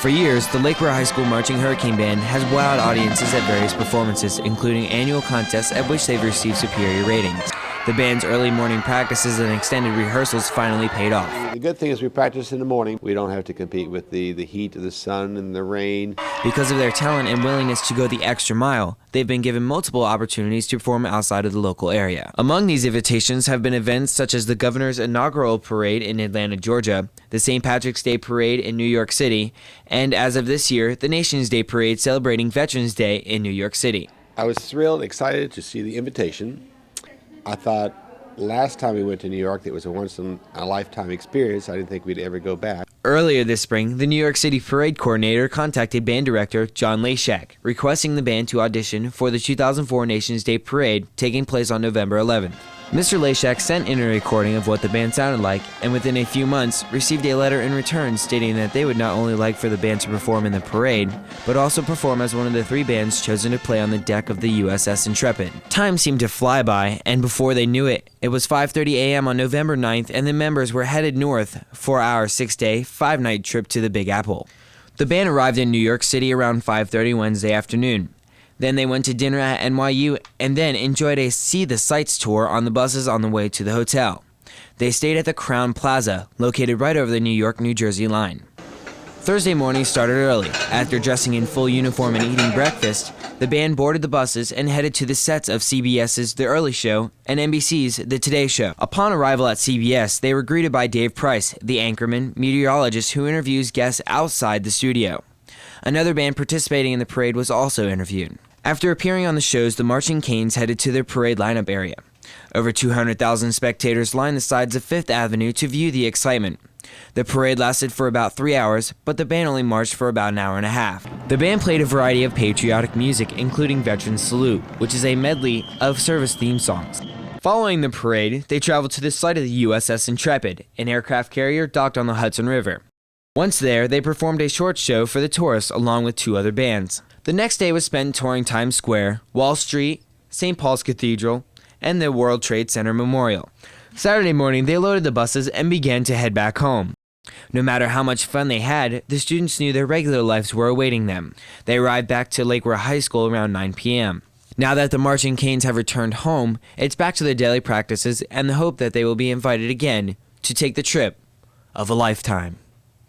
For years, the Weir High School Marching Hurricane Band has wowed audiences at various performances, including annual contests at which they've received superior ratings. The band's early morning practices and extended rehearsals finally paid off. The good thing is we practice in the morning. We don't have to compete with the heat of the sun and the rain. Because of their talent and willingness to go the extra mile, they've been given multiple opportunities to perform outside of the local area. Among these invitations have been events such as the Governor's Inaugural Parade in Atlanta, Georgia, the St. Patrick's Day Parade in New York City, and as of this year, the Nation's Day Parade celebrating Veterans Day in New York City. I was thrilled, excited to see the invitation. I thought last time we went to New York, it was a once-in-a-lifetime experience. I didn't think we'd ever go back. Earlier this spring, the New York City Parade Coordinator contacted band director John Leschak, requesting the band to audition for the 2004 Nation's Day Parade taking place on November 11th. Mr. Leschak sent in a recording of what the band sounded like, and within a few months received a letter in return stating that they would not only like for the band to perform in the parade, but also perform as one of the 3 bands chosen to play on the deck of the USS Intrepid. Time seemed to fly by, and before they knew it, it was 5:30 a.m. on November 9th, and the members were headed north for our 6-day, 5-night trip to the Big Apple. The band arrived in New York City around 5:30 Wednesday afternoon. Then they went to dinner at NYU and then enjoyed a See the Sights tour on the buses on the way to the hotel. They stayed at the Crown Plaza, located right over the New York-New Jersey line. Thursday morning started early. After dressing in full uniform and eating breakfast, the band boarded the buses and headed to the sets of CBS's The Early Show and NBC's The Today Show. Upon arrival at CBS, they were greeted by Dave Price, the anchorman, meteorologist who interviews guests outside the studio. Another band participating in the parade was also interviewed. After appearing on the shows, the Marching Canes headed to their parade lineup area. Over 200,000 spectators lined the sides of Fifth Avenue to view the excitement. The parade lasted for about 3 hours, but the band only marched for about an hour and a half. The band played a variety of patriotic music, including Veterans Salute, which is a medley of service theme songs. Following the parade, they traveled to the site of the USS Intrepid, an aircraft carrier docked on the Hudson River. Once there, they performed a short show for the tourists along with 2 other bands. The next day was spent touring Times Square, Wall Street, St. Paul's Cathedral, and the World Trade Center Memorial. Saturday morning, they loaded the buses and began to head back home. No matter how much fun they had, the students knew their regular lives were awaiting them. They arrived back to Weir High School around 9 p.m. Now that the Marching Canes have returned home, it's back to their daily practices and the hope that they will be invited again to take the trip of a lifetime.